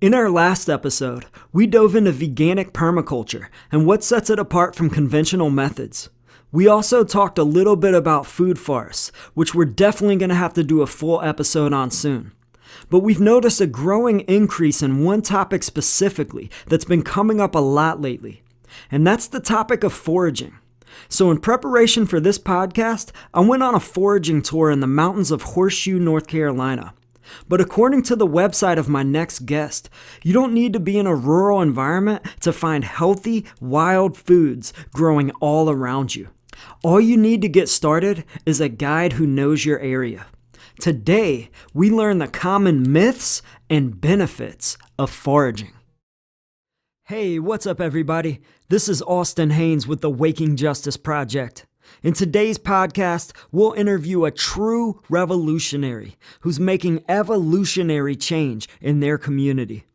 In our last episode, we dove into veganic permaculture and what sets it apart from conventional methods. We also talked a little bit about food forests, which we're definitely going to have to do a full episode on soon. But we've noticed a growing increase in one topic specifically that's been coming up a lot lately, and that's the topic of foraging. So in preparation for this podcast, I went on a foraging tour in the mountains of Horseshoe, North Carolina. But according to the website of my next guest, you don't need to be in a rural environment to find healthy, wild foods growing all around you. All you need to get started is a guide who knows your area. Today, we learn the common myths and benefits of foraging. Hey, what's up everybody? This is Austin Haynes with the Waking Justice Project. In today's podcast, we'll interview a true revolutionary who's making evolutionary change in their community.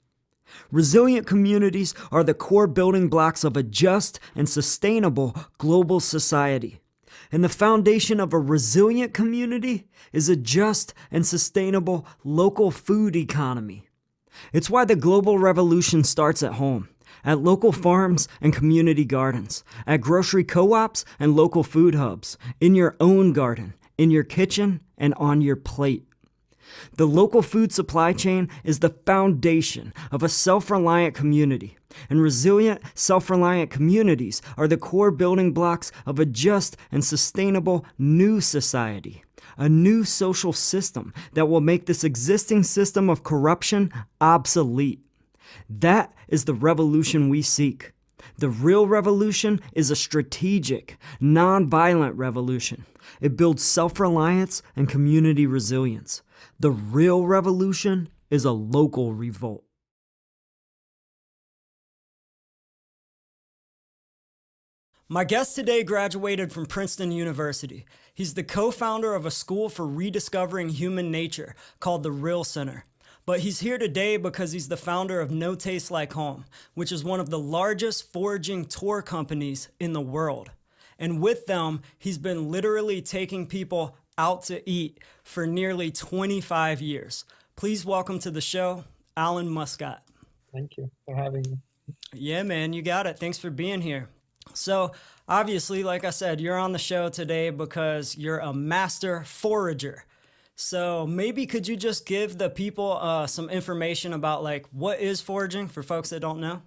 Resilient communities are the core building blocks of a just and sustainable global society. And the foundation of a resilient community is a just and sustainable local food economy. It's why the global revolution starts at home. At local farms and community gardens, at grocery co-ops and local food hubs, in your own garden, in your kitchen, and on your plate. The local food supply chain is the foundation of a self-reliant community, and resilient, self-reliant communities are the core building blocks of a just and sustainable new society, a new social system that will make this existing system of corruption obsolete. That is the revolution we seek. The real revolution is a strategic, nonviolent revolution. It builds self-reliance and community resilience. The real revolution is a local revolt. My guest today graduated from Princeton University. He's the co-founder of a school for rediscovering human nature called the Real Center. But he's here today because he's the founder of No Taste Like Home, which is one of the largest foraging tour companies in the world. And with them, he's been literally taking people out to eat for nearly 25 years. Please welcome to the show, Alan Muskat. Thank you for having me. Yeah, man, you got it. Thanks for being here. So obviously, like I said, you're on the show today because you're a master forager. So maybe could you just give the people some information about like what is foraging for folks that don't know?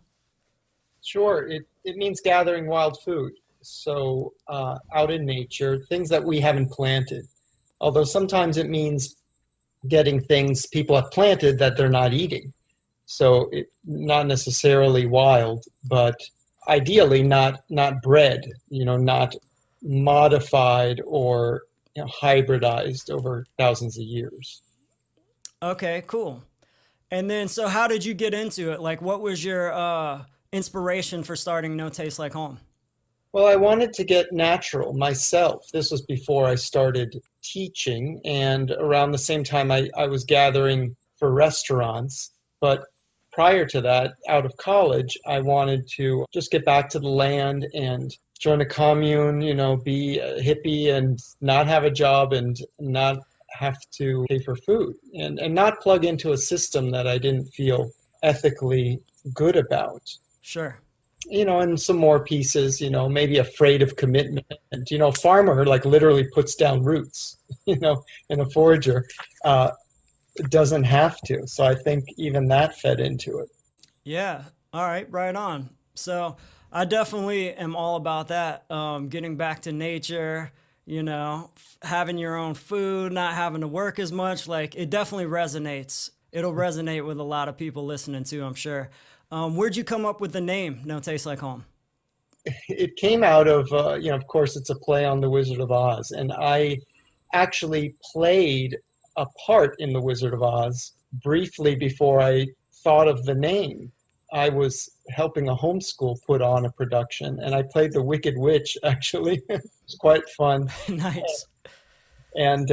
Sure. It means gathering wild food. So out in nature, things that we haven't planted. Although sometimes it means getting things people have planted that they're not eating. So not necessarily wild, but ideally not bred, not modified or hybridized over thousands of years. Okay, cool. And then, so how did you get into it? Like, what was your inspiration for starting No Taste Like Home? Well, I wanted to get natural myself. This was before I started teaching, and around the same time I was gathering for restaurants. But prior to that, out of college, I wanted to just get back to the land and join a commune, be a hippie and not have a job and not have to pay for food and not plug into a system that I didn't feel ethically good about. Sure. And some more pieces, maybe afraid of commitment. A farmer like literally puts down roots, and a forager doesn't have to. So I think even that fed into it. Yeah. All right. Right on. So I definitely am all about that. Getting back to nature, having your own food, not having to work as much. Like it definitely resonates. It'll resonate with a lot of people listening too, I'm sure. Where'd you come up with the name No Taste Like Home? It came out of, of course, it's a play on The Wizard of Oz. And I actually played a part in The Wizard of Oz briefly before I thought of the name. I was helping a homeschool put on a production, and I played the Wicked Witch, actually. It was quite fun. Nice. And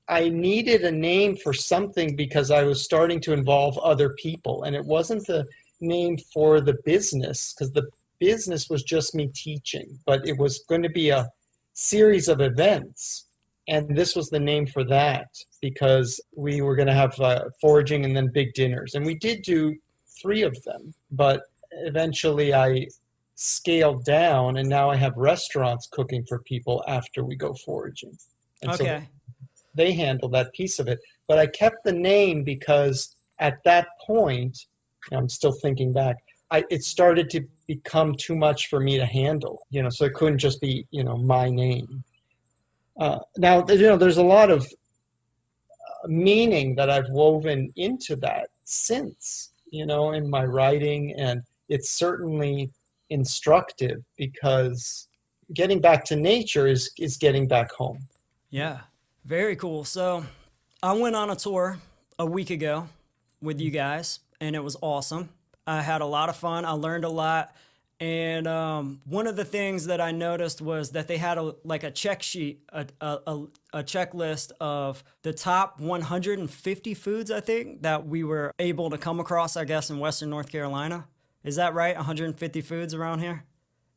I needed a name for something because I was starting to involve other people, and it wasn't the name for the business, because the business was just me teaching, but it was going to be a series of events. And this was the name for that because we were going to have foraging and then big dinners. And we did do 3 of them, but eventually I scaled down, and now I have restaurants cooking for people after we go foraging. And so Okay. they handle that piece of it. But I kept the name because at that point, I'm still thinking back, it started to become too much for me to handle, so it couldn't just be, my name. Now, there's a lot of meaning that I've woven into that since, in my writing, and it's certainly instructive because getting back to nature is getting back home. Yeah. Very cool. So I went on a tour a week ago with you guys, and it was awesome. I had a lot of fun. I learned a lot. And one of the things that I noticed was that they had a check sheet, a checklist of the top 150 foods, I think, that we were able to come across, I guess, in Western North Carolina. Is that right? 150 foods around here?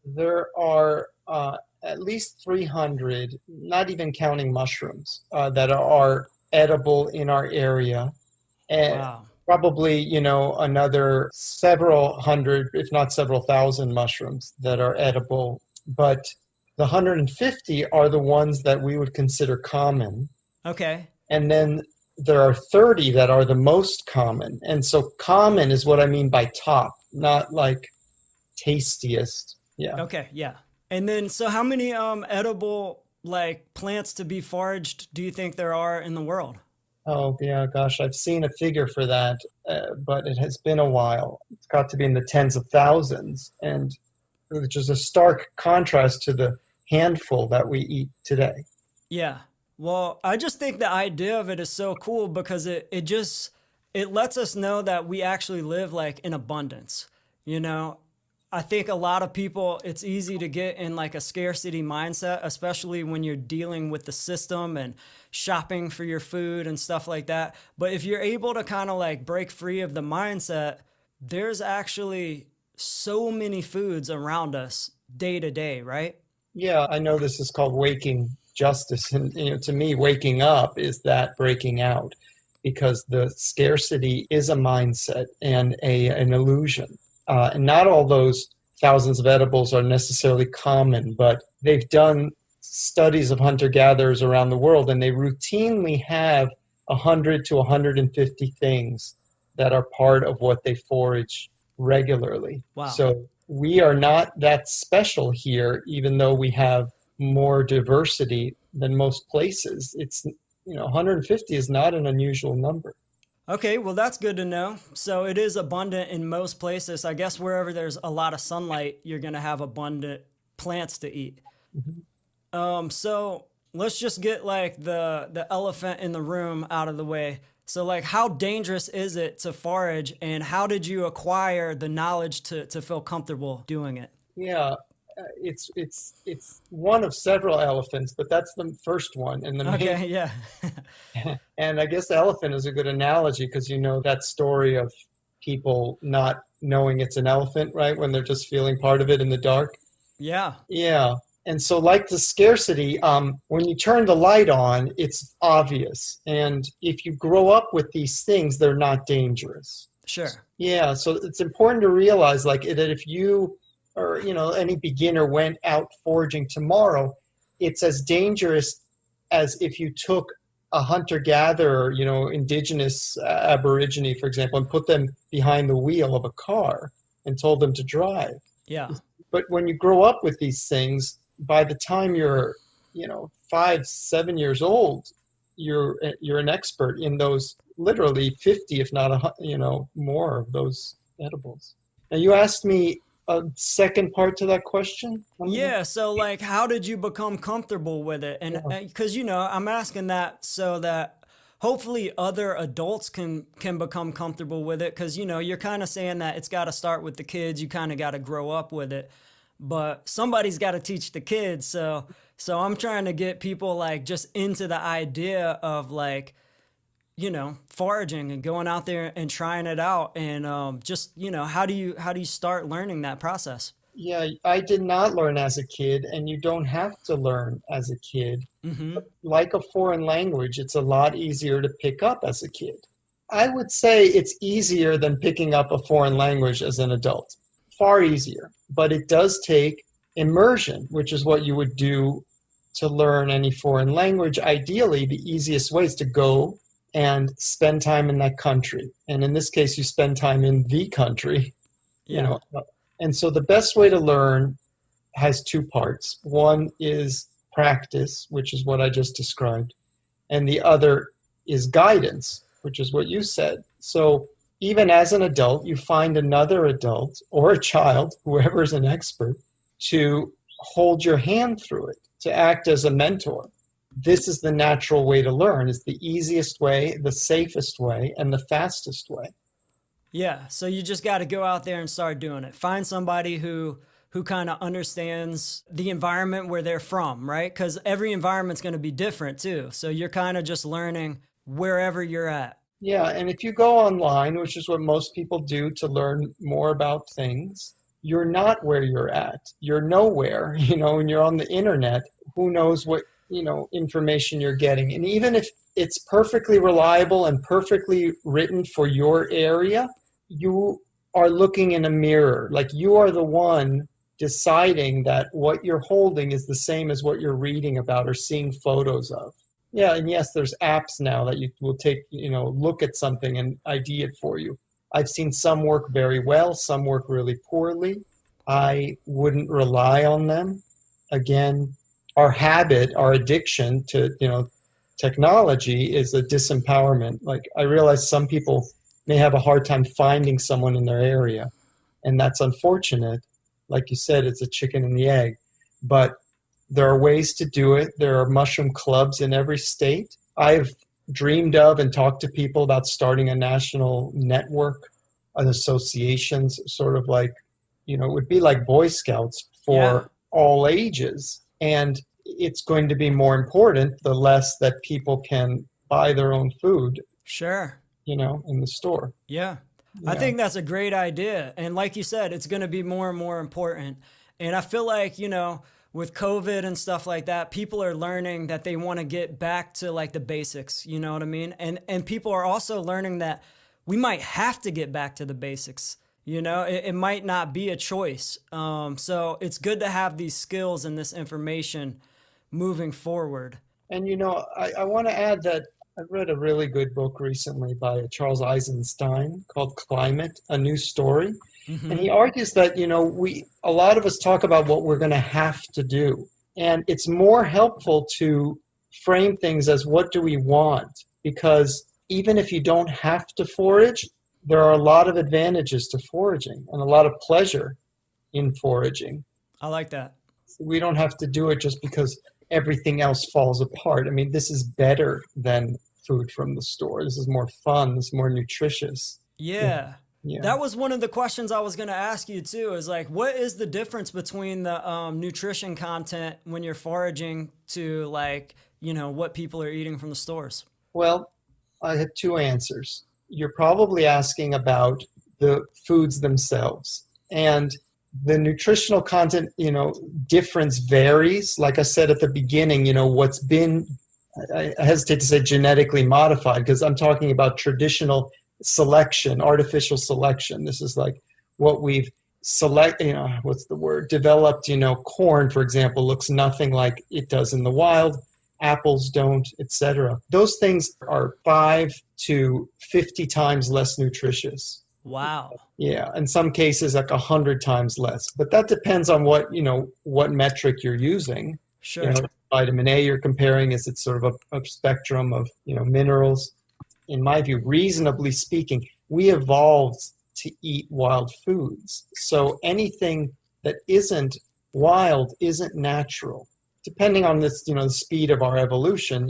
There are at least 300, not even counting mushrooms, that are edible in our area. And Wow. probably, another several hundred, if not several thousand mushrooms that are edible. But the 150 are the ones that we would consider common. Okay. And then there are 30 that are the most common. And so common is what I mean by top, not like tastiest. Yeah. Okay. Yeah. And then, so how many edible like plants to be foraged do you think there are in the world? Oh, yeah, gosh, I've seen a figure for that, but it has been a while. It's got to be in the tens of thousands, and which is a stark contrast to the handful that we eat today. Yeah. Well, I just think the idea of it is so cool because it lets us know that we actually live like in abundance. You know, I think a lot of people, it's easy to get in like a scarcity mindset, especially when you're dealing with the system and shopping for your food and stuff like that. But if you're able to kind of like break free of the mindset, there's actually so many foods around us day to day, right? Yeah, I know this is called waking justice, and to me, waking up is that breaking out, because the scarcity is a mindset and an illusion. And not all those thousands of edibles are necessarily common, but they've done studies of hunter-gatherers around the world, and they routinely have 100 to 150 things that are part of what they forage regularly. Wow. So we are not that special here, even though we have more diversity than most places. It's 150 is not an unusual number. Okay, well, that's good to know. So it is abundant in most places. I guess wherever there's a lot of sunlight, you're going to have abundant plants to eat. Mhm. So let's just get like the elephant in the room out of the way. So like, how dangerous is it to forage, and how did you acquire the knowledge to feel comfortable doing it? Yeah, it's one of several elephants, but that's the first one, and the main. Okay, yeah. And I guess the elephant is a good analogy, because that story of people not knowing it's an elephant, right? When they're just feeling part of it in the dark. Yeah. Yeah. And so like the scarcity, when you turn the light on, it's obvious. And if you grow up with these things, they're not dangerous. Sure. Yeah. So it's important to realize that if you or any beginner went out foraging tomorrow, it's as dangerous as if you took a hunter-gatherer, indigenous aborigine, for example, and put them behind the wheel of a car and told them to drive. Yeah. But when you grow up with these things, by the time you're 5-7 years old, you're an expert in those, literally 50, if not more of those edibles. Now, you asked me a second part to that question. Yeah, so like, how did you become comfortable with it? And because I'm asking that so that hopefully other adults can become comfortable with it, because you're kind of saying that it's got to start with the kids. You kind of got to grow up with it, but somebody's got to teach the kids. So I'm trying to get people like just into the idea of like, foraging and going out there and trying it out, and just how do you start learning that process? Yeah, I did not learn as a kid, and you don't have to learn as a kid. Mm-hmm. Like a foreign language, it's a lot easier to pick up as a kid. I would say it's easier than picking up a foreign language as an adult. Far easier. But it does take immersion, which is what you would do to learn any foreign language. Ideally, the easiest way is to go and spend time in that country. And in this case, you spend time in the country, you Yeah. know. And so the best way to learn has two parts. One is practice, which is what I just described, and the other is guidance, which is what you said. So even as an adult, you find another adult or a child, whoever is an expert, to hold your hand through it, to act as a mentor. This is the natural way to learn. It's the easiest way, the safest way, and the fastest way. Yeah, so you just got to go out there and start doing it. Find somebody who kind of understands the environment where they're from, right? Because every environment's going to be different too. So you're kind of just learning wherever you're at. Yeah, and if you go online, which is what most people do to learn more about things, you're not where you're at. You're nowhere, and you're on the internet. Who knows what, information you're getting. And even if it's perfectly reliable and perfectly written for your area, you are looking in a mirror. Like you are the one deciding that what you're holding is the same as what you're reading about or seeing photos of. Yeah, and yes, there's apps now that you will take, look at something and ID it for you. I've seen some work very well, some work really poorly. I wouldn't rely on them. Again, our habit, our addiction to, technology is a disempowerment. Like I realize some people may have a hard time finding someone in their area, and that's unfortunate. Like you said, it's a chicken and the egg. But there are ways to do it. There are mushroom clubs in every state. I've dreamed of and talked to people about starting a national network of associations, sort of like, it would be like Boy Scouts for all ages. And it's going to be more important the less that people can buy their own food. Sure. In the store. Yeah. Yeah. I think that's a great idea. And like you said, it's going to be more and more important. And I feel like, with COVID and stuff like that, people are learning that they want to get back to like the basics, you know what I mean? And people are also learning that we might have to get back to the basics. It might not be a choice. So it's good to have these skills and this information moving forward. And, I want to add that I read a really good book recently by Charles Eisenstein called Climate, A New Story. Mm-hmm. And he argues that, a lot of us talk about what we're going to have to do. And it's more helpful to frame things as what do we want? Because even if you don't have to forage, there are a lot of advantages to foraging and a lot of pleasure in foraging. I like that. We don't have to do it just because everything else falls apart. I mean, this is better than food from the store. This is more fun. This is more nutritious. Yeah. Yeah. That was one of the questions I was going to ask you too, is like, what is the difference between the nutrition content when you're foraging to like, what people are eating from the stores? Well, I have two answers. You're probably asking about the foods themselves. And the nutritional content, difference varies. Like I said at the beginning, what's been, I hesitate to say genetically modified because I'm talking about traditional selection, artificial selection. This is like what we've developed, corn, for example, looks nothing like it does in the wild. Apples don't, etc. Those things are 5 to 50 times less nutritious. Wow. Yeah, in some cases like 100 times less. But that depends on what metric you're using. Sure. Vitamin A you're comparing, is it sort of a spectrum of minerals? In my view, reasonably speaking, we evolved to eat wild foods. So anything that isn't wild isn't natural. Depending on this, the speed of our evolution,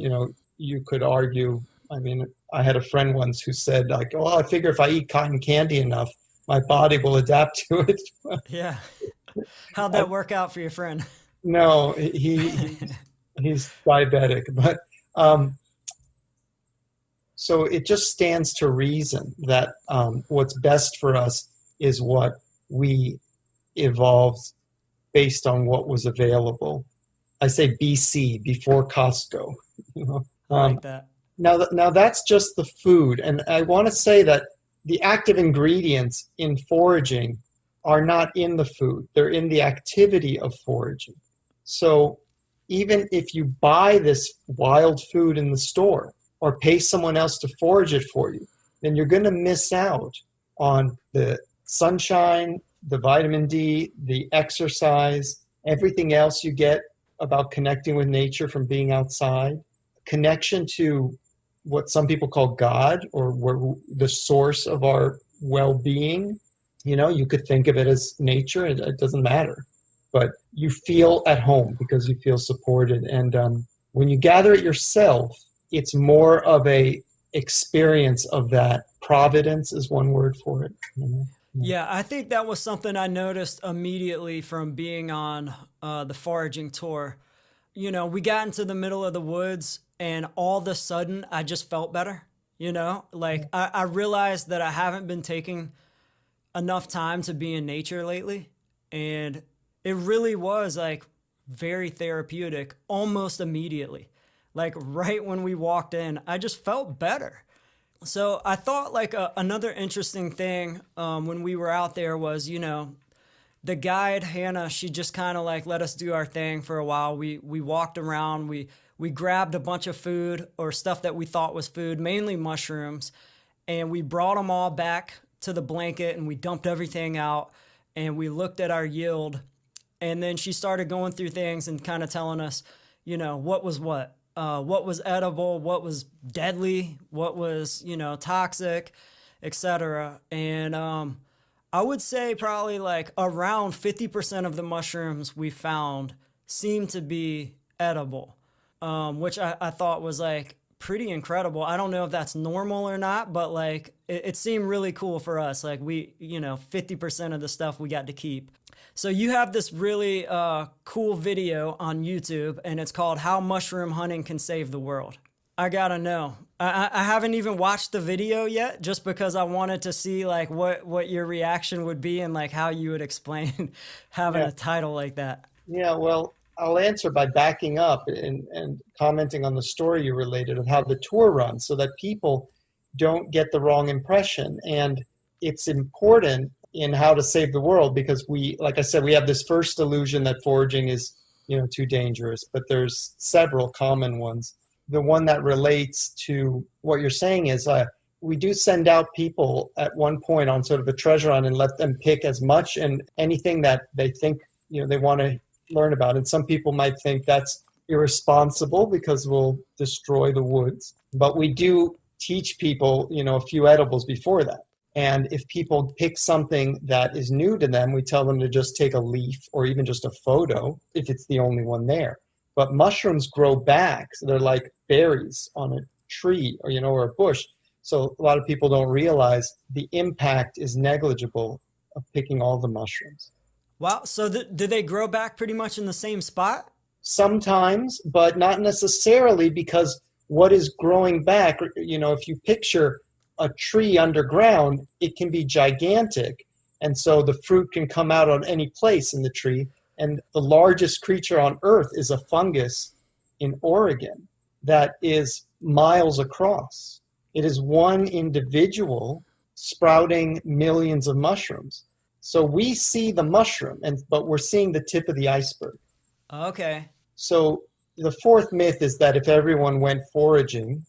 you could argue. I mean, I had a friend once who said, like, "Oh, I figure if I eat cotton candy enough, my body will adapt to it." Yeah. How'd that work out for your friend? No, he's diabetic, but so it just stands to reason that what's best for us is what we evolved based on what was available. I say BC, before Costco. I like that. Now that's just the food. And I want to say that the active ingredients in foraging are not in the food. They're in the activity of foraging. So even if you buy this wild food in the store or pay someone else to forage it for you, then you're going to miss out on the sunshine, the vitamin D, the exercise, everything else you get about connecting with nature from being outside, connection to what some people call God, or where the source of our well-being. You know, you could think of it as nature. It doesn't matter, but you feel at home because you feel supported. And when you gather it yourself, it's more of a experience of that. Providence is one word for it. You know? Yeah, I think that was something I noticed immediately from being on the foraging tour. You know, we got into the middle of the woods and all of a sudden I just felt better. You know, like I realized that I haven't been taking enough time to be in nature lately. And it really was like very therapeutic almost immediately. Like right when we walked in, I just felt better. So I thought like another interesting thing when we were out there was, you know, the guide Hannah, she just kind of like let us do our thing for a while. We walked around, we grabbed a bunch of food or stuff that we thought was food, mainly mushrooms, and we brought them all back to the blanket and we dumped everything out and we looked at our yield. And then she started going through things and kind of telling us, you know, what was edible, what was deadly, what was, you know, toxic, etc. And I would say probably like around 50% of the mushrooms we found seemed to be edible, which I thought was like pretty incredible. I don't know if that's normal or not, but like it seemed really cool for us. Like we, you know, 50% of the stuff we got to keep. So you have this really cool video on YouTube, and it's called "How Mushroom Hunting Can Save the World." I gotta know. I haven't even watched the video yet, just because I wanted to see like what your reaction would be and like how you would explain having Yeah. a title like that. Yeah, well, I'll answer by backing up and commenting on the story you related of how the tour runs so that people don't get the wrong impression. And it's important in how to save the world because we, like I said, we have this first illusion that foraging is, you know, too dangerous, but there's several common ones. The one that relates to what you're saying is we do send out people at one point on sort of a treasure hunt and let them pick as much and anything that they think, you know, they want to learn about. And some people might think that's irresponsible because we'll destroy the woods. But we do teach people, you know, a few edibles before that. And if people pick something that is new to them, we tell them to just take a leaf or even just a photo if it's the only one there. But mushrooms grow back. So they're like berries on a tree or, you know, or a bush. So a lot of people don't realize the impact is negligible of picking all the mushrooms. Wow. So do they grow back pretty much in the same spot? Sometimes, but not necessarily because what is growing back, you know, if you picture a tree underground, it can be gigantic. And so the fruit can come out on any place in the tree. And the largest creature on earth is a fungus in Oregon that is miles across. It is one individual sprouting millions of mushrooms. So we see the mushroom, but we're seeing the tip of the iceberg. Okay. So the fourth myth is that if everyone went foraging,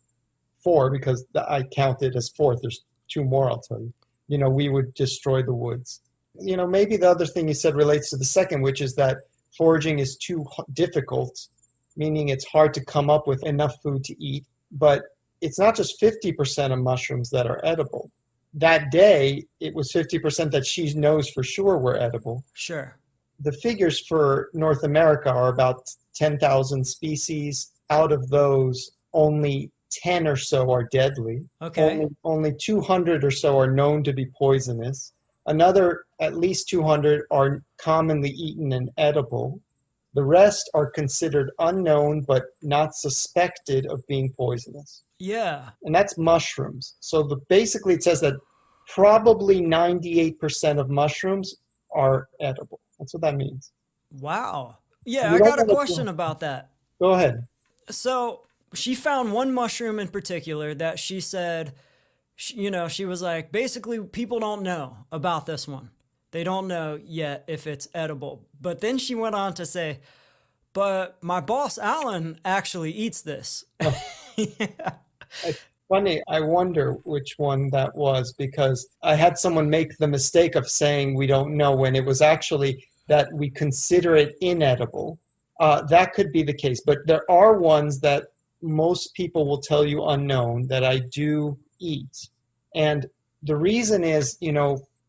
because I counted as fourth, there's two more I'll tell you, you know, we would destroy the woods. You know, maybe the other thing you said relates to the second, which is that foraging is too difficult, meaning it's hard to come up with enough food to eat. But it's not just 50% of mushrooms that are edible. That day, it was 50% that she knows for sure were edible. Sure. The figures for North America are about 10,000 species. Out of those, only 10 or so are deadly. Okay. Only 200 or so are known to be poisonous. Another, at least 200, are commonly eaten and edible. The rest are considered unknown but not suspected of being poisonous. Yeah. And that's mushrooms. So basically it says that probably 98% of mushrooms are edible. That's what that means. Wow. Yeah, You I don't got a want question to about that. go ahead. So she found one mushroom in particular that she said, she was like, basically, people don't know about this one. They don't know yet if it's edible. But then she went on to say, but my boss, Alan, actually eats this. Yeah. It's funny. I wonder which one that was, because I had someone make the mistake of saying we don't know when it was actually that we consider it inedible. That could be the case. But there are ones that most people will tell you unknown that I do eat. And the reason is,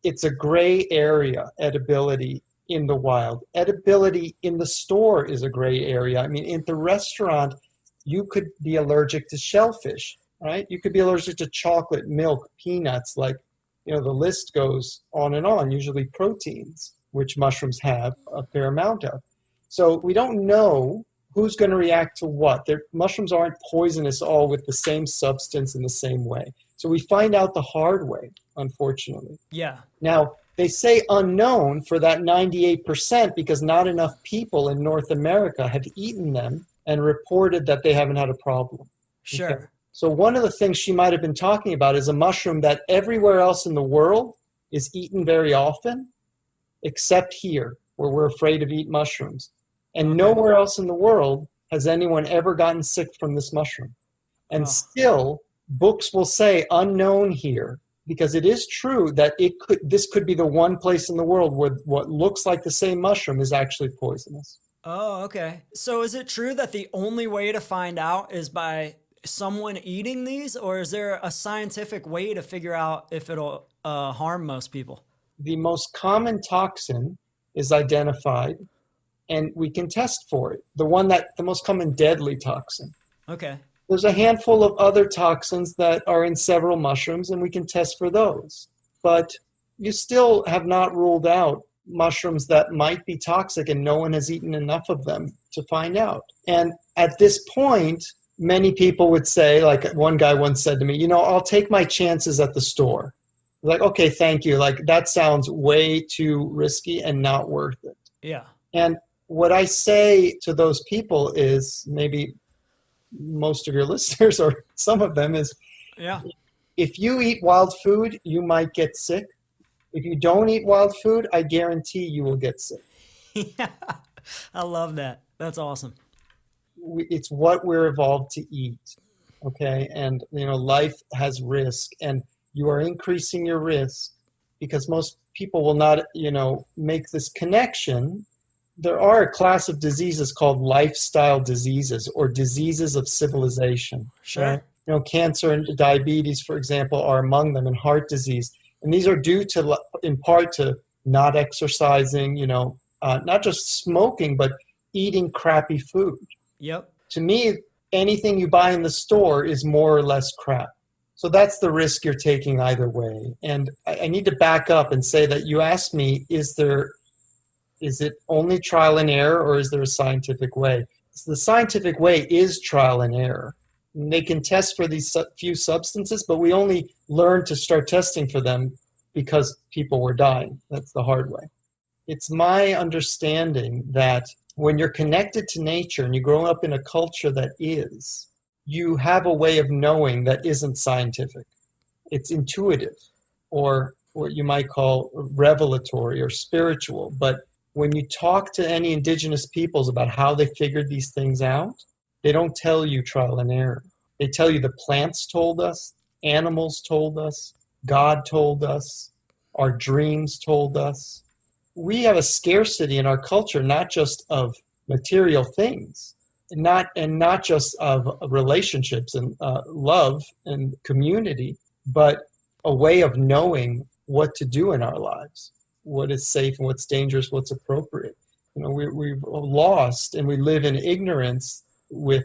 it's a gray area, edibility in the wild. Edibility in the store is a gray area. I mean, in the restaurant, you could be allergic to shellfish, right? You could be allergic to chocolate, milk, peanuts, like, the list goes on and on, usually proteins, which mushrooms have a fair amount of. So we don't know who's going to react to what. Mushrooms aren't poisonous all with the same substance in the same way. So we find out the hard way, unfortunately. Yeah. Now, they say unknown for that 98% because not enough people in North America have eaten them and reported that they haven't had a problem. Sure. Okay? So one of the things she might have been talking about is a mushroom that everywhere else in the world is eaten very often, except here, where we're afraid of eating mushrooms. And nowhere else in the world has anyone ever gotten sick from this mushroom. And still, books will say unknown here, because it is true that this could be the one place in the world where what looks like the same mushroom is actually poisonous. Oh, okay. So is it true that the only way to find out is by someone eating these, or is there a scientific way to figure out if it'll harm most people? The most common toxin is identified, and we can test for it. The most common deadly toxin. Okay. There's a handful of other toxins that are in several mushrooms, and we can test for those. But you still have not ruled out mushrooms that might be toxic, and no one has eaten enough of them to find out. And at this point, many people would say, like one guy once said to me, I'll take my chances at the store. Like, okay, thank you. Like, that sounds way too risky and not worth it. Yeah. And what I say to those people is, maybe most of your listeners or some of them, is, Yeah. if you eat wild food, you might get sick. If you don't eat wild food, I guarantee you will get sick. Yeah. I love that. That's awesome. It's what we're evolved to eat. Okay. And, life has risk, and you are increasing your risk because most people will not, make this connection. There are a class of diseases called lifestyle diseases, or diseases of civilization. Sure. Right? Cancer and diabetes, for example, are among them, and heart disease. And these are due to, in part, to not exercising, not just smoking, but eating crappy food. Yep. To me, anything you buy in the store is more or less crap. So that's the risk you're taking either way. And I need to back up and say that you asked me, is it only trial and error, or is there a scientific way? So the scientific way is trial and error. And they can test for these few substances, but we only learned to start testing for them because people were dying. That's the hard way. It's my understanding that when you're connected to nature and you grow up in a culture that is, you have a way of knowing that isn't scientific. It's intuitive, or what you might call revelatory or spiritual. But when you talk to any indigenous peoples about how they figured these things out, they don't tell you trial and error. They tell you the plants told us, animals told us, God told us, our dreams told us. We have a scarcity in our culture, not just of material things, not just of relationships and love and community, but a way of knowing what to do in our lives, what is safe and what's dangerous, what's appropriate. We've lost, and we live in ignorance with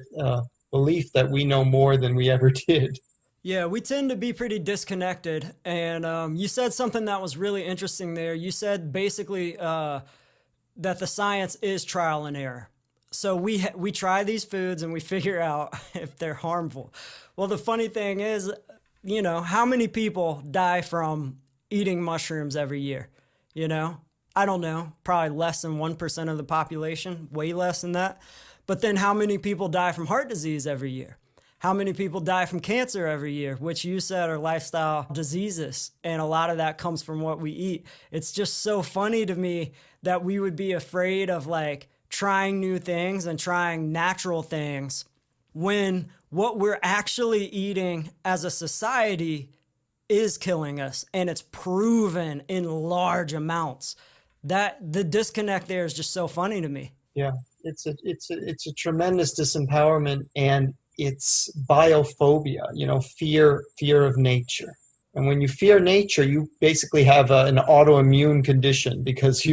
belief that we know more than we ever did. Yeah, we tend to be pretty disconnected. And you said something that was really interesting there. You said basically that the science is trial and error. So we try these foods and we figure out if they're harmful. Well, the funny thing is, how many people die from eating mushrooms every year? I don't know, probably less than 1% of the population, way less than that. But then how many people die from heart disease every year? How many people die from cancer every year, which you said are lifestyle diseases? And a lot of that comes from what we eat. It's just so funny to me that we would be afraid of like trying new things and trying natural things when what we're actually eating as a society is killing us, and it's proven in large amounts. That the disconnect there is just so funny to me. Yeah, it's a tremendous disempowerment, and it's biophobia, fear of nature. And when you fear nature, you basically have an autoimmune condition, because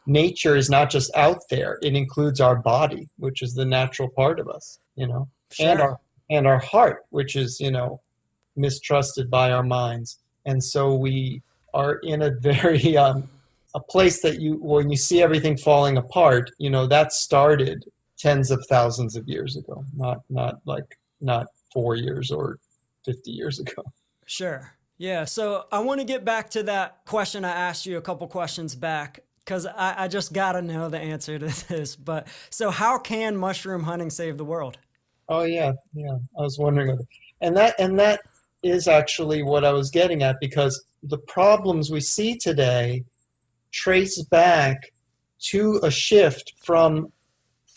nature is not just out there; it includes our body, which is the natural part of us, Sure. and our heart, which is mistrusted by our minds. And so we are in a very a place that when you see everything falling apart, that started tens of thousands of years ago, not 4 years or 50 years ago. Sure. Yeah. So I want to get back to that question I asked you a couple questions back, because I just got to know the answer to this. But so how can mushroom hunting save the world? Oh yeah, yeah. I was wondering, and that is actually what I was getting at, because the problems we see today trace back to a shift from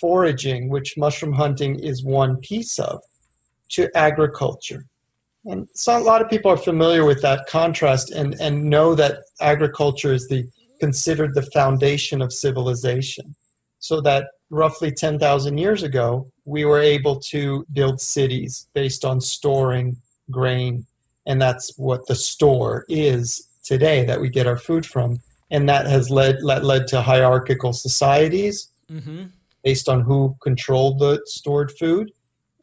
foraging, which mushroom hunting is one piece of, to agriculture. And so a lot of people are familiar with that contrast and know that agriculture is considered the foundation of civilization. So that roughly 10,000 years ago, we were able to build cities based on storing grain. And that's what the store is today, that we get our food from. And that has led to hierarchical societies based on who controlled the stored food,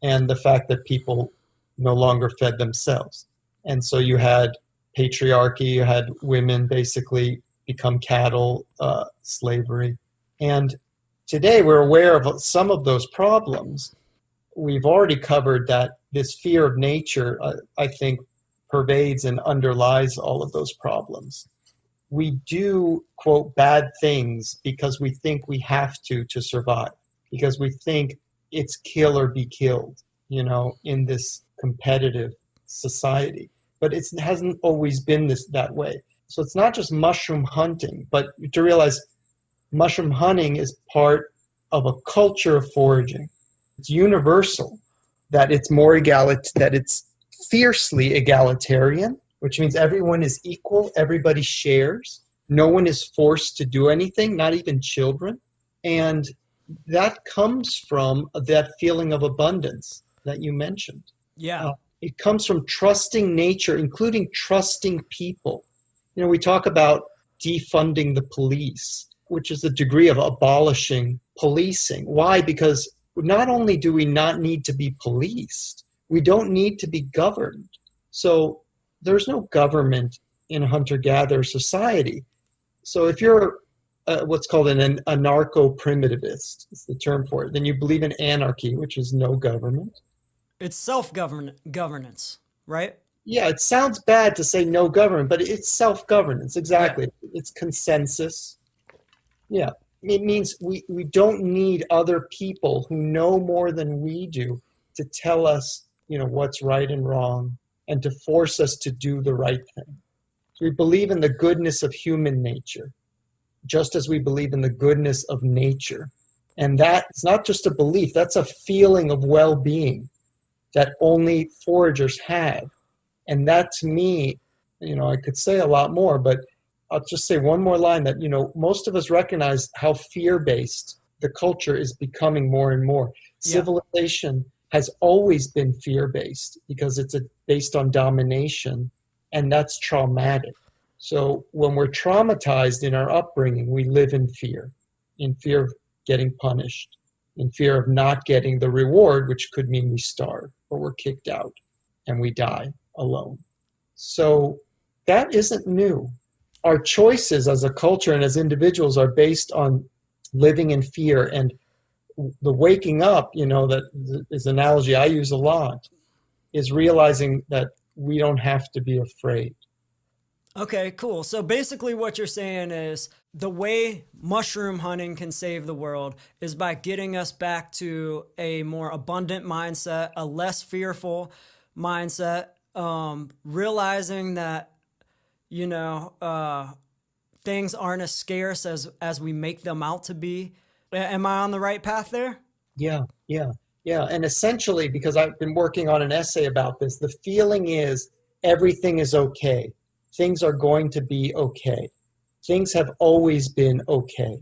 and the fact that people no longer fed themselves. And so you had patriarchy, you had women basically become cattle, slavery. And today we're aware of some of those problems. We've already covered that this fear of nature, I think, pervades and underlies all of those problems. We do, quote, bad things because we think we have to survive, because we think it's kill or be killed, in this competitive society. But it hasn't always been that way. So it's not just mushroom hunting, but to realize mushroom hunting is part of a culture of foraging. It's universal, that it's that it's fiercely egalitarian, which means everyone is equal, everybody shares, no one is forced to do anything, not even children. And that comes from that feeling of abundance that you mentioned. Yeah. It comes from trusting nature, including trusting people. We talk about defunding the police, which is a degree of abolishing policing. Why? Because not only do we not need to be policed, we don't need to be governed. So there's no government in a hunter-gatherer society. So if you're what's called an anarcho-primitivist, is the term for it, then you believe in anarchy, which is no government. It's self-governance, right? Yeah, it sounds bad to say no government, but it's self-governance, exactly. Yeah. It's consensus. Yeah, it means we don't need other people who know more than we do to tell us, what's right and wrong, and to force us to do the right thing. So we believe in the goodness of human nature, just as we believe in the goodness of nature. And that's not just a belief, that's a feeling of well-being that only foragers have. And that, to me, I could say a lot more, but I'll just say one more line that, most of us recognize how fear-based the culture is becoming more and more. Yeah. Civilization has always been fear-based because it's based on domination, and that's traumatic. So when we're traumatized in our upbringing, we live in fear of getting punished, in fear of not getting the reward, which could mean we starve or we're kicked out and we die alone. So that isn't new. Our choices as a culture and as individuals are based on living in fear, and the waking up, that is an analogy I use a lot, is realizing that we don't have to be afraid. Okay, cool. So basically, what you're saying is the way mushroom hunting can save the world is by getting us back to a more abundant mindset, a less fearful mindset, realizing that, you know, things aren't as scarce as we make them out to be. Am I on the right path there? Yeah, yeah, yeah. And essentially, because I've been working on an essay about this, the feeling is everything is okay. Things are going to be okay. Things have always been okay.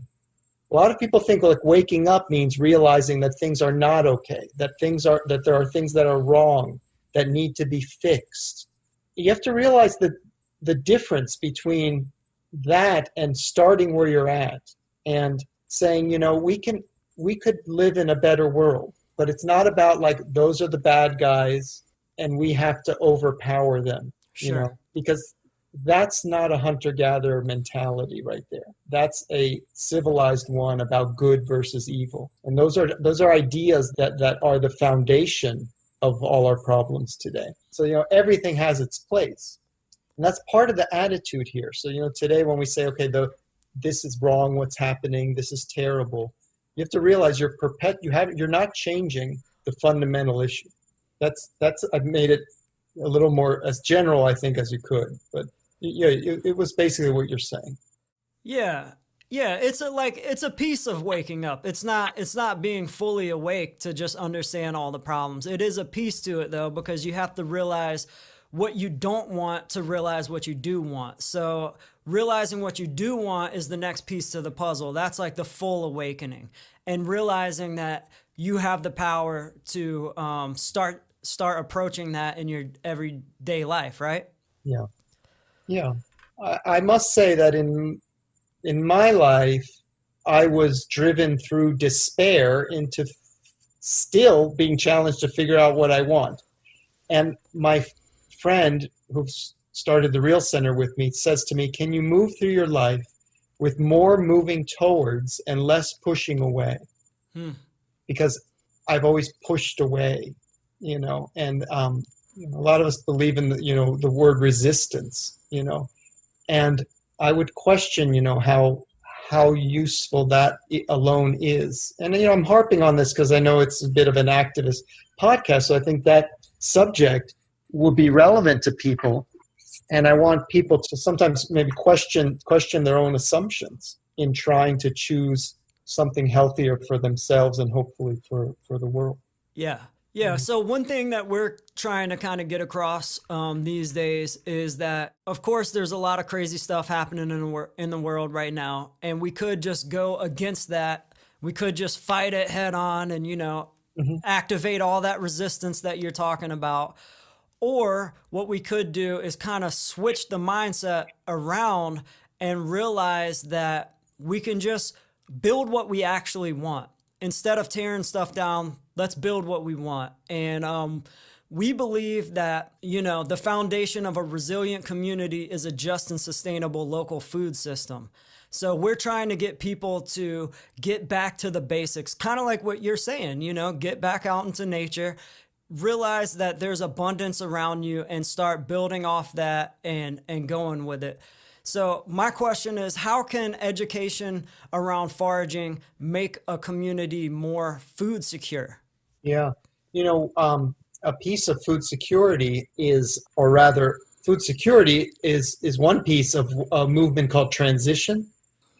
A lot of people think like waking up means realizing that things are not okay, that there are things that are wrong, that need to be fixed. You have to realize that the difference between that and starting where you're at and saying, we could live in a better world, but it's not about like those are the bad guys and we have to overpower them, Sure. because that's not a hunter-gatherer mentality right there. That's a civilized one about good versus evil. And those are ideas that are the foundation of all our problems today. So, everything has its place. And that's part of the attitude here. So, today when we say, okay, this is wrong, what's happening, this is terrible, you have to realize you're not changing the fundamental issue. I've made it a little more as general, I think, as you could. But yeah, it was basically what you're saying. Yeah. Yeah, it's a piece of waking up. It's not being fully awake to just understand all the problems. It is a piece to it though, because you have to realize what you don't want to realize what you do want. So realizing what you do want is the next piece to the puzzle. That's like the full awakening, and realizing that you have the power to start approaching that in your everyday life, right? Yeah, yeah. I must say that in my life, I was driven through despair into still being challenged to figure out what I want. And my friend who started the Real Center with me says to me, can you move through your life with more moving towards and less pushing away? Hmm. Because I've always pushed away, and a lot of us believe in the word resistance, and I would question, how useful that alone is. And, I'm harping on this because I know it's a bit of an activist podcast. So I think that subject will be relevant to people. And I want people to sometimes maybe question their own assumptions in trying to choose something healthier for themselves and hopefully for the world. Yeah. Yeah. So one thing that we're trying to kind of get across these days is that, of course, there's a lot of crazy stuff happening in the world right now, and we could just go against that. We could just fight it head on and activate all that resistance that you're talking about. Or what we could do is kind of switch the mindset around and realize that we can just build what we actually want. Instead of tearing stuff down, let's build what we want. And we believe that, the foundation of a resilient community is a just and sustainable local food system. So we're trying to get people to get back to the basics, kind of like what you're saying, get back out into nature, realize that there's abundance around you and start building off that and going with it. So my question is, how can education around foraging make a community more food secure? Yeah. A piece of food security food security is one piece of a movement called transition.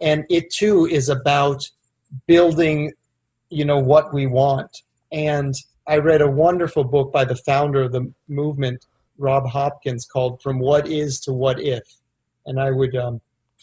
And it too is about building, what we want. And I read a wonderful book by the founder of the movement, Rob Hopkins, called From What Is to What If. And I would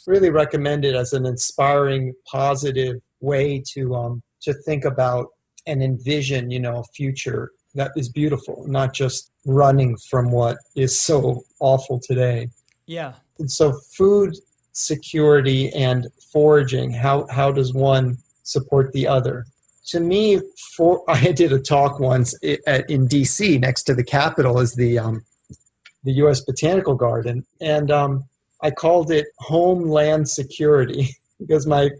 really recommend it as an inspiring, positive way to think about and envision, a future that is beautiful, not just running from what is so awful today. Yeah. And so food security and foraging, how does one support the other? To me, I did a talk once in D.C. next to the Capitol is the U.S. Botanical Garden, and I called it Homeland Security because my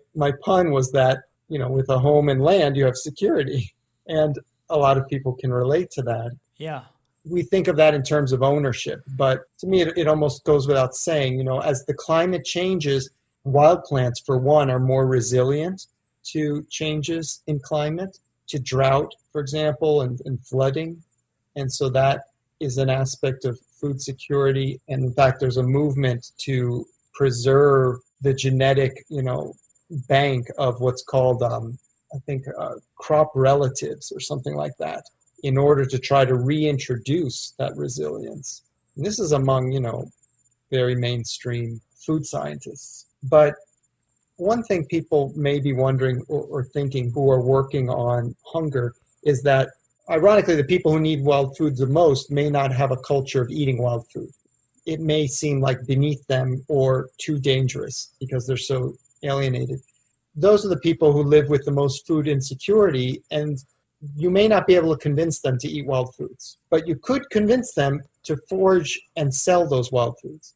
pun was that, with a home and land, you have security. And a lot of people can relate to that. Yeah. we think of that in terms of ownership, but to me, it almost goes without saying, as the climate changes, wild plants, for one, are more resilient to changes in climate, to drought, for example, and flooding. And so that is an aspect of food security. And in fact, there's a movement to preserve the genetic, bank of what's called, crop relatives or something like that, in order to try to reintroduce that resilience. And this is among, very mainstream food scientists. But one thing people may be wondering or thinking who are working on hunger is that, ironically, the people who need wild food the most may not have a culture of eating wild food. It may seem like beneath them or too dangerous because they're so alienated. Those are the people who live with the most food insecurity, and you may not be able to convince them to eat wild foods, but you could convince them to forage and sell those wild foods.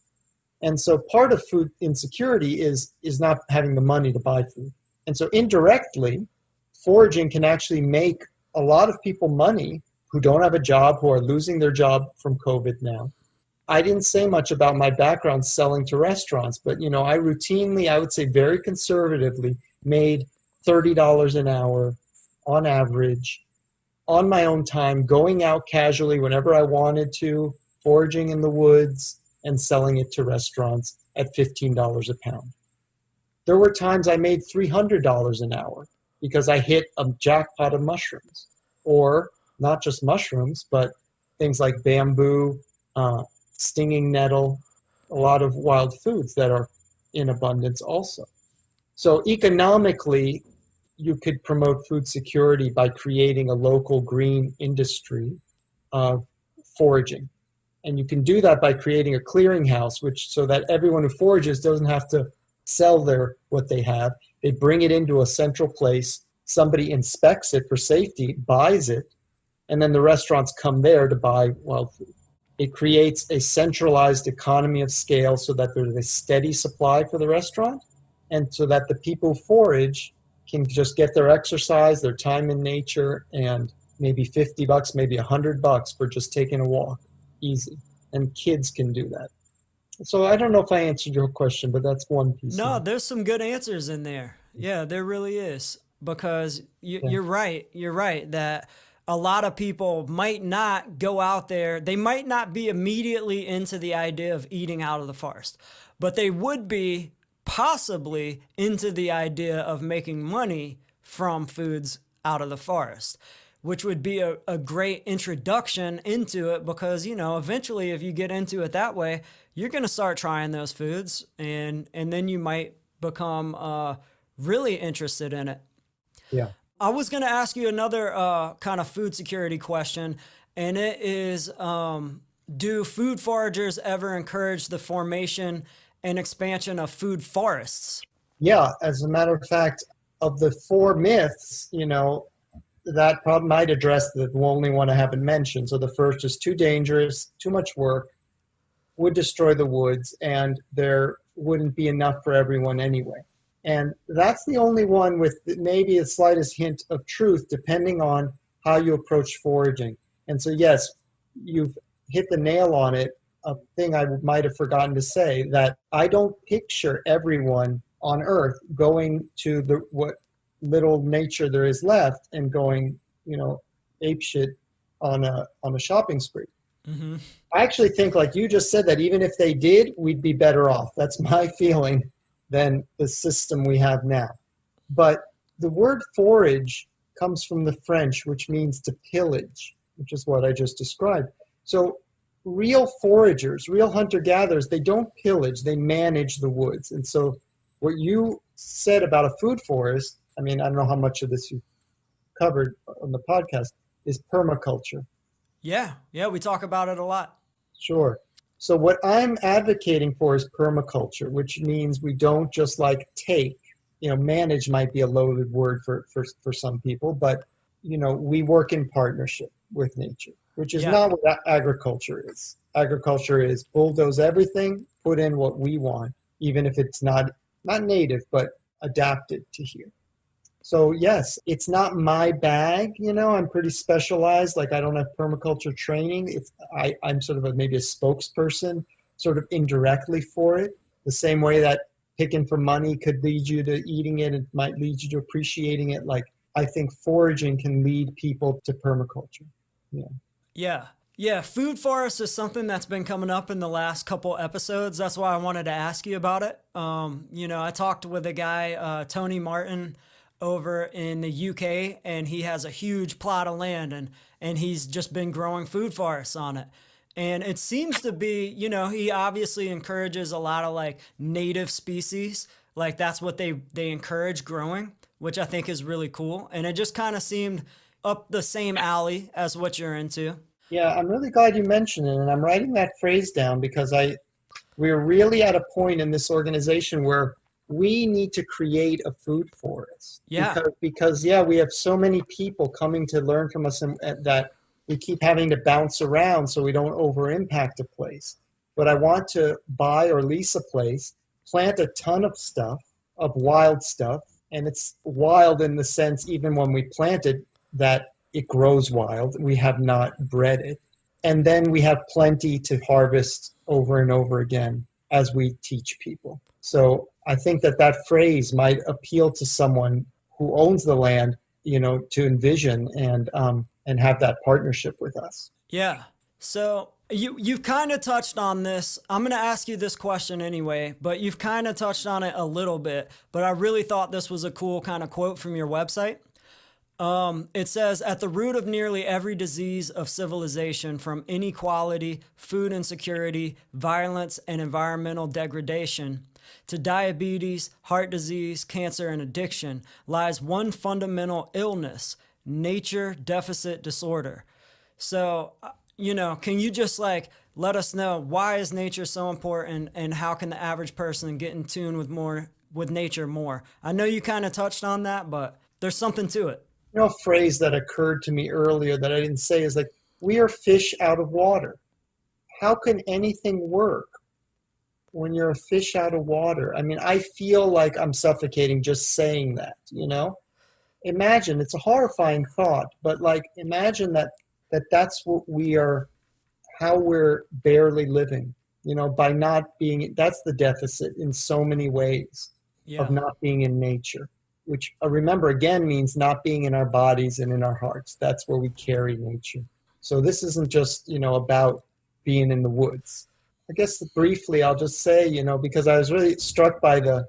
And so part of food insecurity is not having the money to buy food. And so indirectly, foraging can actually make a lot of people money who don't have a job, who are losing their job from COVID now. I didn't say much about my background selling to restaurants, but I routinely, I would say very conservatively, made $30 an hour on average on my own time, going out casually whenever I wanted to, foraging in the woods and selling it to restaurants at $15 a pound. There were times I made $300 an hour because I hit a jackpot of mushrooms, or not just mushrooms, but things like bamboo, stinging nettle, a lot of wild foods that are in abundance also. So economically, you could promote food security by creating a local green industry of foraging. And you can do that by creating a clearinghouse, so that everyone who forages doesn't have to sell what they have. They bring it into a central place, somebody inspects it for safety, buys it, and then the restaurants come there to buy wild food. It creates a centralized economy of scale so that there's a steady supply for the restaurant, and so that the people who forage can just get their exercise, their time in nature, and maybe $50, maybe $100 for just taking a walk. Easy. And kids can do that. So I don't know if I answered your question, but that's one piece. No, there's some good answers in there. Yeah, there really is. Because you're right. You're right that a lot of people might not go out there. They might not be immediately into the idea of eating out of the forest, but they would be possibly into the idea of making money from foods out of the forest, which would be a great introduction into it because, eventually if you get into it that way, you're going to start trying those foods and then you might become really interested in it. Yeah. I was going to ask you another kind of food security question, and it is, do food foragers ever encourage the formation and expansion of food forests? Yeah, as a matter of fact, of the four myths, that problem might address the only one I haven't mentioned. So the first is too dangerous, too much work, would destroy the woods, and there wouldn't be enough for everyone anyway. And that's the only one with maybe the slightest hint of truth, depending on how you approach foraging. And so, yes, you've hit the nail on it. A thing I might have forgotten to say, that I don't picture everyone on Earth going to what little nature there is left and going, apeshit on a shopping spree. Mm-hmm. I actually think, like you just said, that even if they did, we'd be better off. That's my feeling than the system we have now. But the word forage comes from the French, which means to pillage, which is what I just described. So real foragers, real hunter-gatherers, they don't pillage, they manage the woods. And so what you said about a food forest, I don't know how much of this you covered on the podcast, is permaculture. Yeah, we talk about it a lot. Sure. So what I'm advocating for is permaculture, which means we don't just take, manage might be a loaded word for some people, but, we work in partnership with nature, which is not what agriculture is. Agriculture is bulldoze everything, put in what we want, even if it's not native, but adapted to here. So yes, it's not my bag, I'm pretty specialized. Like I don't have permaculture training. I'm sort of maybe a spokesperson, sort of indirectly for it. The same way that picking for money could lead you to eating it, it might lead you to appreciating it. Like I think foraging can lead people to permaculture. Yeah. Yeah. Yeah, food forest is something that's been coming up in the last couple episodes. That's why I wanted to ask you about it. I talked with a guy, Tony Martin, over in the UK, and he has a huge plot of land, and he's just been growing food forests on it. And it seems to be, he obviously encourages a lot of like native species. Like that's what they encourage growing, which I think is really cool. And it just kind of seemed up the same alley as what you're into. Yeah, I'm really glad you mentioned it, and I'm writing that phrase down because we're really at a point in this organization where we need to create a food forest. Yeah. Because yeah, we have so many people coming to learn from us and that we keep having to bounce around so we don't over impact a place. But I want to buy or lease a place, plant a ton of stuff, of wild stuff, and it's wild in the sense even when we plant it that it grows wild. We have not bred it. And then we have plenty to harvest over and over again as we teach people. So I think that phrase might appeal to someone who owns the land, to envision and have that partnership with us. Yeah. So you've kind of touched on this. I'm going to ask you this question anyway, but you've kind of touched on it a little bit. But I really thought this was a cool kind of quote from your website. It says, at the root of nearly every disease of civilization, from inequality, food insecurity, violence, and environmental degradation, to diabetes, heart disease, cancer, and addiction, lies one fundamental illness: nature deficit disorder. So, can you just like let us know, why is nature so important, and how can the average person get in tune with nature more? I know you kind of touched on that, but there's something to it. A phrase that occurred to me earlier that I didn't say is like, we are fish out of water. How can anything work when you're a fish out of water? I mean, I feel like I'm suffocating just saying that, Imagine, it's a horrifying thought, but like imagine that's what we are, how we're barely living, by not being, that's the deficit in so many ways of not being in nature. Which remember again means not being in our bodies and in our hearts. That's where we carry nature. So this isn't just, about being in the woods. I guess briefly I'll just say, because I was really struck by the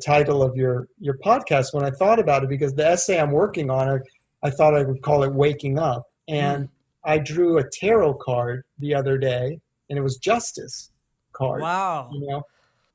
title of your podcast when I thought about it, because the essay I'm working on, I thought I would call it Waking Up. And I drew a tarot card the other day, and it was Justice card. Wow.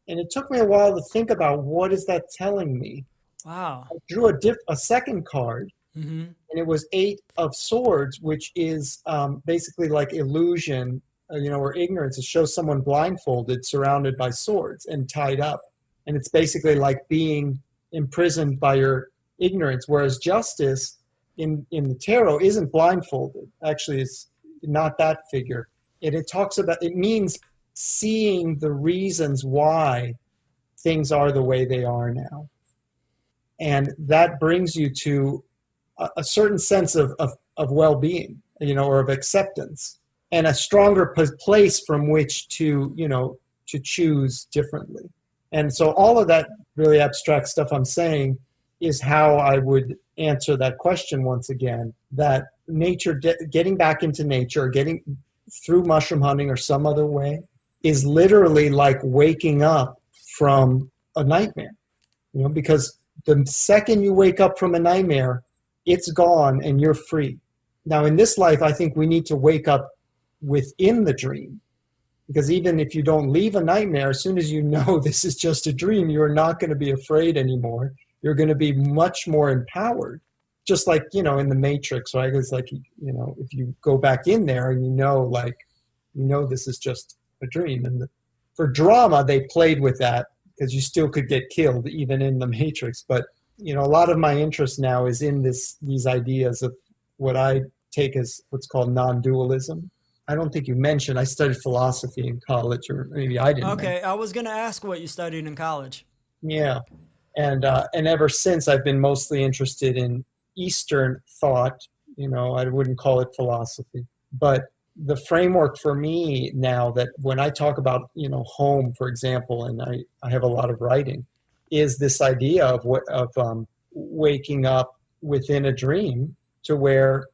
And it took me a while to think about, what is that telling me? Wow. I drew a second card, and it was 8 of Swords, which is basically like illusion, or ignorance. It shows someone blindfolded, surrounded by swords, and tied up. And it's basically like being imprisoned by your ignorance, whereas Justice in the tarot isn't blindfolded. Actually, it's not that figure. It talks about, it means seeing the reasons why things are the way they are now. And that brings you to a certain sense of well-being, or of acceptance, and a stronger place from which to choose differently. And so all of that really abstract stuff I'm saying is how I would answer that question once again, that nature, getting back into nature, getting through mushroom hunting or some other way, is literally like waking up from a nightmare, because the second you wake up from a nightmare, it's gone and you're free. Now, in this life, I think we need to wake up within the dream, because even if you don't leave a nightmare, as soon as you know this is just a dream, you're not going to be afraid anymore. You're going to be much more empowered. Just like, in the Matrix, right? It's like, if you go back in there and this is just a dream. And for drama, they played with that, because you still could get killed even in the Matrix. But, a lot of my interest now is in these ideas of what I take as what's called non-dualism. I don't think you mentioned, I studied philosophy in college, or maybe I didn't. Okay, I was going to ask what you studied in college. Yeah. And ever since, I've been mostly interested in Eastern thought. I wouldn't call it philosophy, but the framework for me now, that when I talk about home, for example, and I have a lot of writing, is this idea of waking up within a dream to where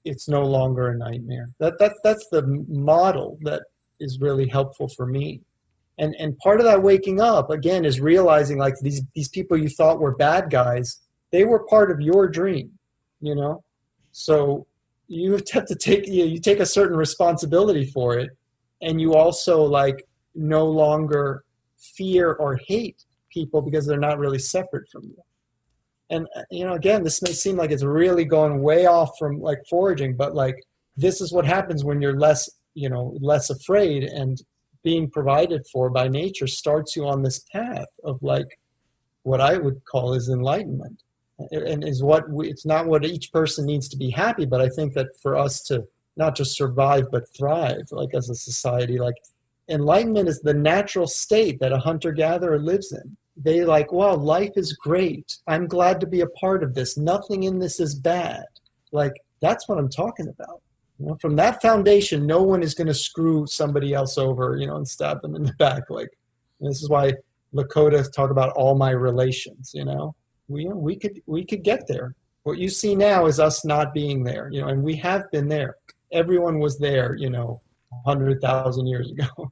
it's no longer a nightmare. That's the model that is really helpful for me. And part of that waking up, again, is realizing like these people you thought were bad guys, they were part of your dream, So you have to take a certain responsibility for it. And you also like no longer fear or hate people because they're not really separate from you. And, again, this may seem like it's really going way off from like foraging, but like this is what happens when you're less afraid, and being provided for by nature starts you on this path of like what I would call is enlightenment, and is it's not what each person needs to be happy, but I think that for us to not just survive but thrive, like as a society, like enlightenment is the natural state that a hunter-gatherer lives in. They like, wow, life is great. I'm glad to be a part of this. Nothing in this is bad. Like, that's what I'm talking about. From that foundation, no one is going to screw somebody else over, and stab them in the back. Like, this is why Lakota talk about all my relations, we could get there. What you see now is us not being there, and we have been there. Everyone was there, 100,000 years ago.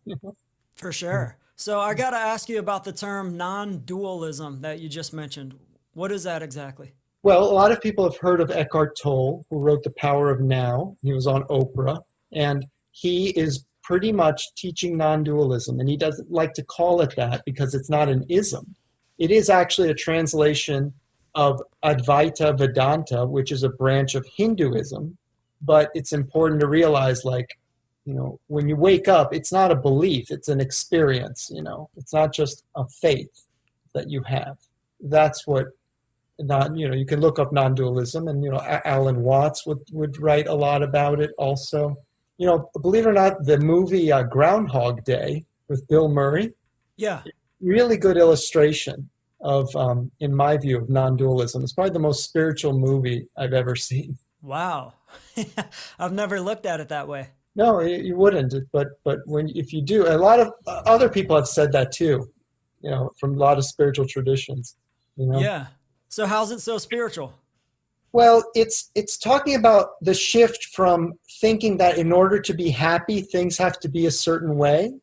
For sure. So I got to ask you about the term non-dualism that you just mentioned. What is that exactly? Well, a lot of people have heard of Eckhart Tolle, who wrote The Power of Now. He was on Oprah, and he is pretty much teaching non-dualism, and he doesn't like to call it that because it's not an ism. It is actually a translation of Advaita Vedanta, which is a branch of Hinduism, but it's important to realize, like, when you wake up, it's not a belief, it's an experience, it's not just a faith that you have. That's what, you can look up non-dualism, and, Alan Watts would write a lot about it also. Believe it or not, the movie Groundhog Day with Bill Murray. Yeah. Really good illustration of, in my view, of non-dualism. It's probably the most spiritual movie I've ever seen. Wow. I've never looked at it that way. No, you wouldn't. But if you do, a lot of other people have said that too, from a lot of spiritual traditions. Yeah. So how's it so spiritual? Well, it's talking about the shift from thinking that in order to be happy, things have to be a certain way.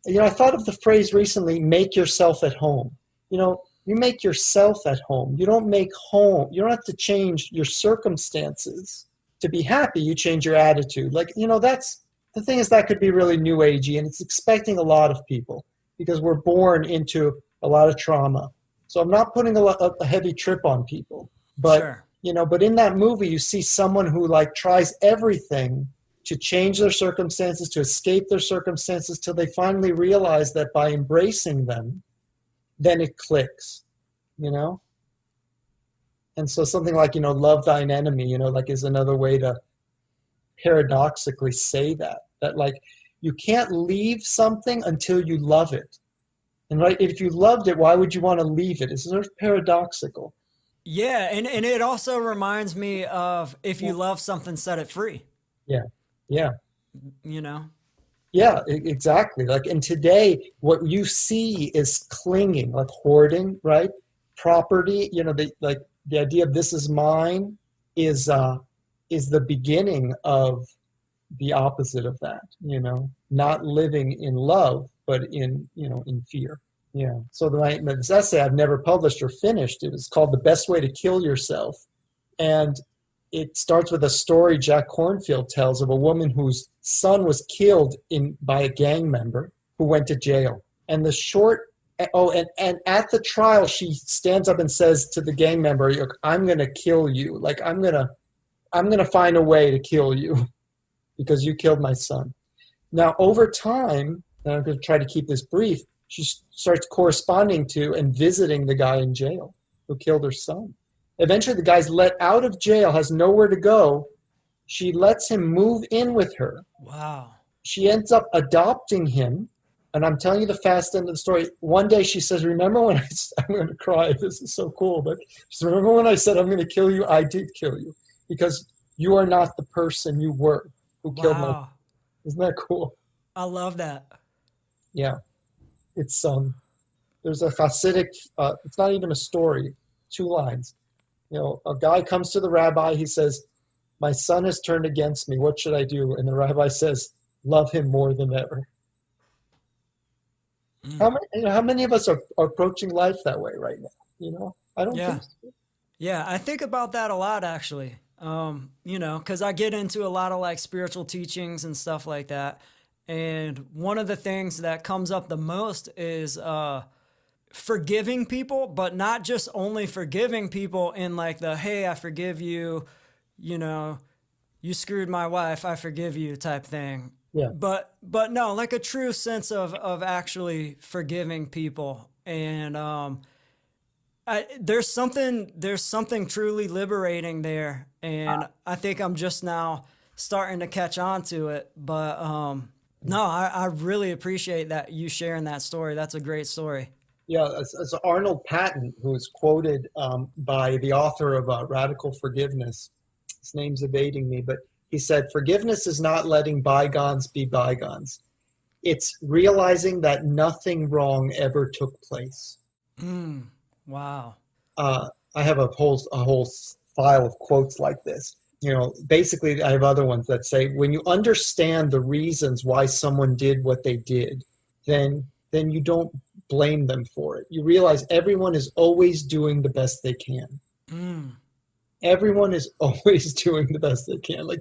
I thought of the phrase recently, make yourself at home. You make yourself at home. You don't make home. You don't have to change your circumstances to be happy. You change your attitude. Like, that's the thing, is that could be really new agey, and it's expecting a lot of people because we're born into a lot of trauma. So I'm not putting a heavy trip on people, but Sure. But in that movie, you see someone who like tries everything to change their circumstances, to escape their circumstances, till they finally realize that by embracing them, then it clicks, And so something like, love thine enemy, like is another way to paradoxically say that like you can't leave something until you love it. And right, if you loved it, why would you want to leave it? It's sort of paradoxical. Yeah. And it also reminds me of, if you love something, set it free. Yeah. Yeah. Yeah, exactly. Like, and today what you see is clinging, like hoarding, right? Property, the idea of this is mine is the beginning of the opposite of that, not living in love, but in fear. Yeah. So this essay I've never published or finished. It was called The Best Way to Kill Yourself. And it starts with a story Jack Kornfield tells of a woman whose son was killed by a gang member who went to jail. And the short, and at the trial, she stands up and says to the gang member, I'm going to kill you. Like, I'm going to find a way to kill you because you killed my son. Now, over time, and I'm going to try to keep this brief, she starts corresponding to and visiting the guy in jail who killed her son. Eventually, the guy's let out of jail, has nowhere to go. She lets him move in with her. Wow. She ends up adopting him And I'm telling you the fast end of the story. One day she says, remember when I'm going to cry. This is so cool. But she said, remember when I said I'm going to kill you? I did kill you because you are not the person you were who killed my. Wow. Isn't that cool? I love that. Yeah. It's there's a Hasidic, it's not even a story, 2 lines. A guy comes to the rabbi, he says, my son has turned against me, what should I do? And the rabbi says, love him more than ever. How many of us are approaching life that way right now? I don't Yeah. think so. Yeah, I think about that a lot actually. Because I get into a lot of like spiritual teachings and stuff like that. And one of the things that comes up the most is forgiving people, but not just only forgiving people in like the, hey, I forgive you, you screwed my wife, I forgive you type thing. Yeah. But no, like a true sense of actually forgiving people. And there's something truly liberating there, and I think I'm just now starting to catch on to it. But no, I really appreciate that you sharing that story. That's a great story. Yeah, as Arnold Patton, who is quoted by the author of Radical Forgiveness, his name's evading me, but he said, forgiveness is not letting bygones be bygones. It's realizing that nothing wrong ever took place. Wow. I have a whole file of quotes like this. Basically, I have other ones that say, when you understand the reasons why someone did what they did, then you don't blame them for it. You realize everyone is always doing the best they can. Everyone is always doing the best they can. Like,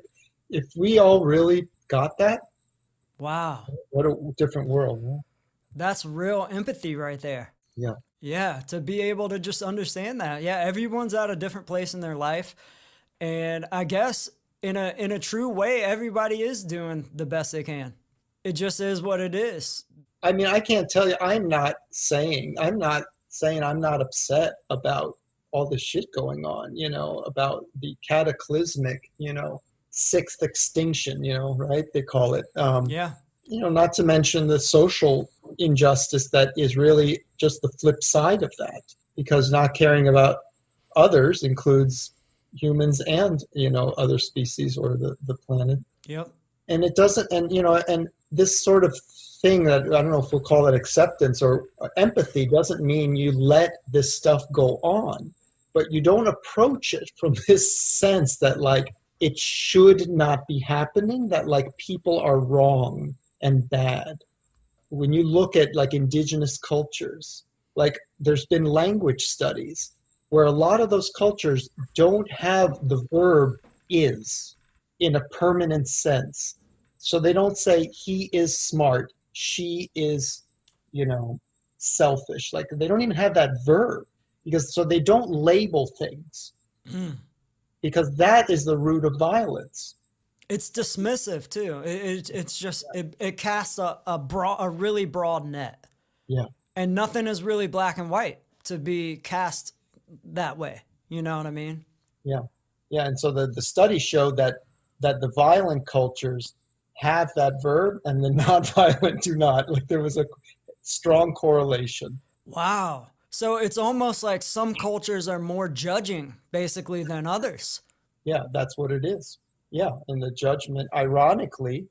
if we all really got that, wow, what a different world. Yeah? That's real empathy right there. Yeah. Yeah, to be able to just understand that. Yeah, everyone's at a different place in their life, and I guess in a true way, everybody is doing the best they can. It just is what it is. I mean, I can't tell you. I'm not saying I'm not upset about all the shit going on. About the cataclysmic, sixth extinction. Right? They call it. Yeah. Not to mention the social injustice that is really just the flip side of that, because not caring about others includes humans and other species or the planet. Yep. And it doesn't, and this sort of thing that I don't know if we'll call it acceptance or empathy doesn't mean you let this stuff go on, but you don't approach it from this sense that like it should not be happening, that like people are wrong and bad. When you look at like indigenous cultures, like there's been language studies where a lot of those cultures don't have the verb is in a permanent sense. So they don't say he is smart, she is, selfish. Like they don't even have that verb so they don't label things because that is the root of violence. It's dismissive too. It's just it casts a really broad net. Yeah. And nothing is really black and white to be cast that way. You know what I mean? Yeah. Yeah. And so the study showed that the violent cultures have that verb and the non-violent do not. Like there was a strong correlation. Wow. So it's almost like some cultures are more judging basically than others. Yeah, that's what it is. Yeah, and the judgment, ironically,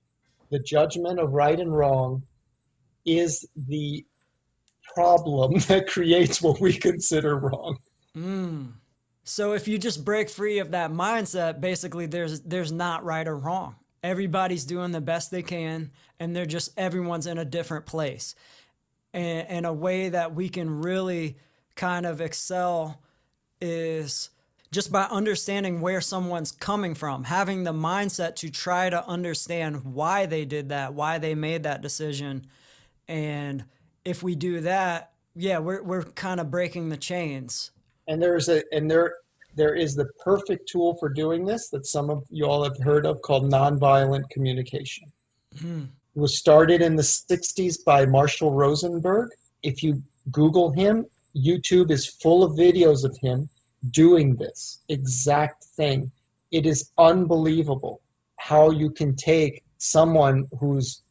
the judgment of right and wrong is the problem that creates what we consider wrong. So if you just break free of that mindset, basically there's not right or wrong. Everybody's doing the best they can, and everyone's in a different place. And a way that we can really kind of excel is just by understanding where someone's coming from, having the mindset to try to understand why they did that, why they made that decision. And if we do that, yeah, we're kind of breaking the chains. And there is the perfect tool for doing this that some of you all have heard of called nonviolent communication. It was started in the 60s by Marshall Rosenberg. If you Google him, YouTube is full of videos of him doing this exact thing. It is unbelievable how you can take someone who's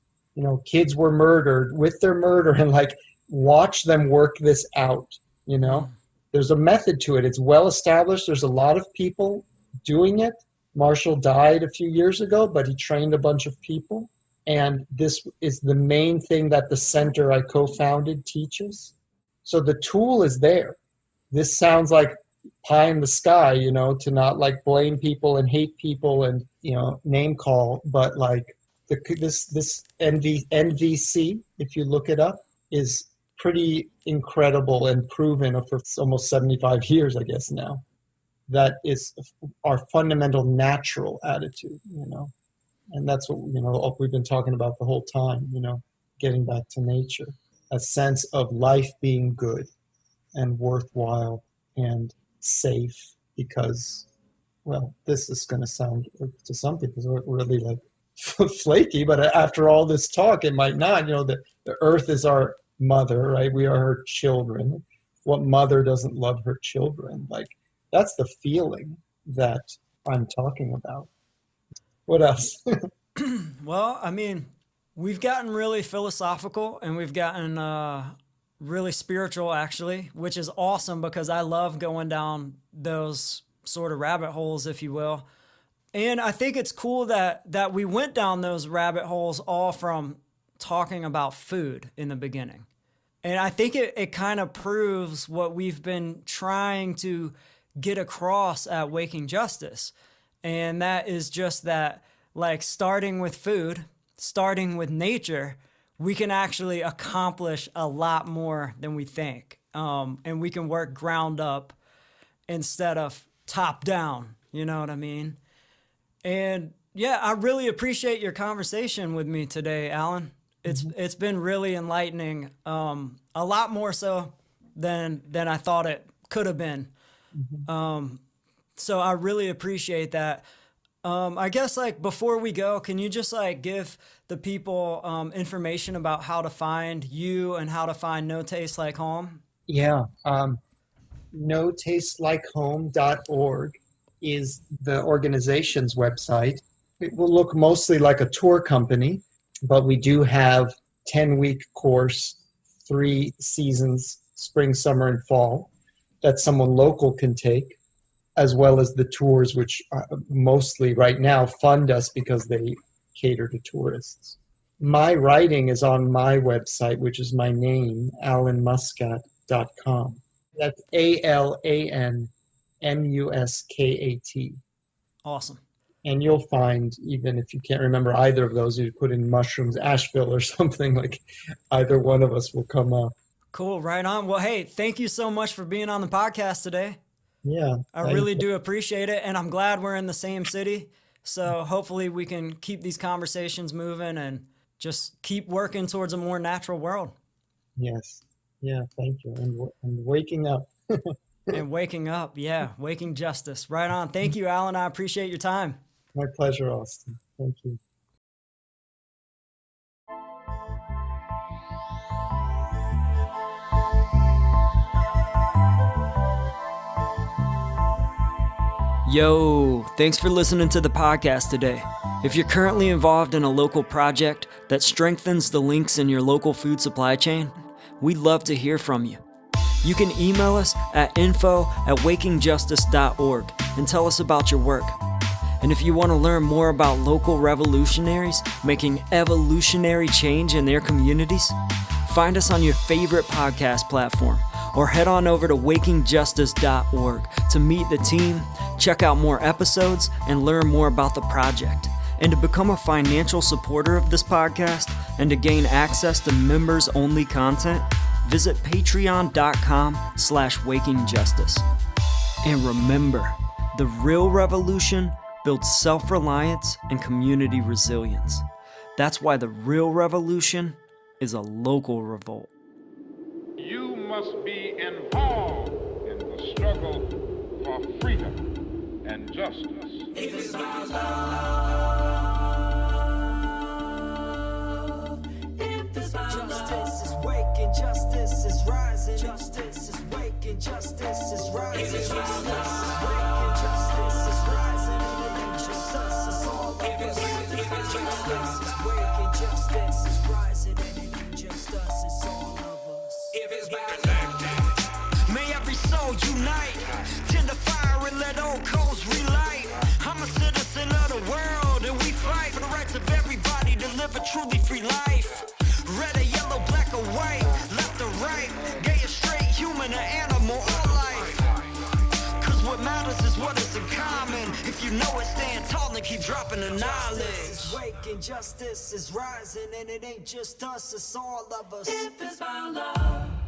kids were murdered with their murder, and like watch them work this out. There's a method to it. It's well established. There's a lot of people doing it. Marshall died a few years ago, but he trained a bunch of people. And this is the main thing that the center I co-founded teaches. So the tool is there. This sounds like pie in the sky, to not like blame people and hate people and, name call, but like this NVC, if you look it up, is pretty incredible and proven for almost 75 years, I guess now. That is our fundamental natural attitude, and that's what, we've been talking about the whole time, getting back to nature, a sense of life being good and worthwhile and safe because, well, this is going to sound to some people really like flaky, but after all this talk, it might not, the earth is our mother, right? We are her children. What mother doesn't love her children? Like, that's the feeling that I'm talking about. What else? Well, I mean, we've gotten really philosophical and we've gotten really spiritual, actually, which is awesome because I love going down those sort of rabbit holes, if you will. And I think it's cool that we went down those rabbit holes all from talking about food in the beginning. And I think it kind of proves what we've been trying to get across at Waking Justice. And that is just that, like, starting with food, starting with nature, we can actually accomplish a lot more than we think. And we can work ground up instead of top down, you know what I mean? And yeah, I really appreciate your conversation with me today, Alan. It's been really enlightening, a lot more so than I thought it could have been. So I really appreciate that. I guess, like, before we go, can you just like give the people information about how to find you and how to find No Taste Like Home? Yeah. notastelikehome.org is the organization's website. It will look mostly like a tour company, but we do have 10-week course, 3 seasons, spring, summer, and fall, that someone local can take, as well as the tours, which mostly right now fund us because they cater to tourists. My writing is on my website, which is my name, alanmuskat.com. That's ALANMUSKAT. Awesome. And you'll find, even if you can't remember either of those, you put in mushrooms, Asheville or something, like either one of us will come up. Cool. Right on. Well, hey, thank you so much for being on the podcast today. Yeah. I really do appreciate it. And I'm glad we're in the same city. So hopefully we can keep these conversations moving and just keep working towards a more natural world. Yes. Yeah. Thank you. And waking up. And waking up. Yeah. Waking Justice. Right on. Thank you, Alan. I appreciate your time. My pleasure, Austin. Thank you. Yo, thanks for listening to the podcast today. If you're currently involved in a local project that strengthens the links in your local food supply chain, we'd love to hear from you. You can email us at info@wakingjustice.org and tell us about your work. And if you want to learn more about local revolutionaries making evolutionary change in their communities, find us on your favorite podcast platform or head on over to wakingjustice.org to meet the team, check out more episodes, and learn more about the project. And to become a financial supporter of this podcast and to gain access to members-only content, visit patreon.com/wakingjustice. And remember, the real revolution builds self-reliance and community resilience. That's why the real revolution is a local revolt. You must be involved in the struggle for freedom and justice. If it's about love, if it's about justice is waking, justice is rising. Justice is waking, justice is rising. If it's justice is waking, justice is rising. Justice is all Justice is waking, justice is rising, and it ain't just us, it's all of us. May every soul unite, tend the fire and let old coals relight. I'm a citizen of the world and we fight for the rights of everybody to live a truly free life. Red or yellow, black or white, left or right, gay or straight, human or animal, all life. Cause what matters is what is in common. If you know it, stand tall and keep dropping the knowledge. Justice is waking, justice is rising, and it ain't just us, it's all of us. If it's my love.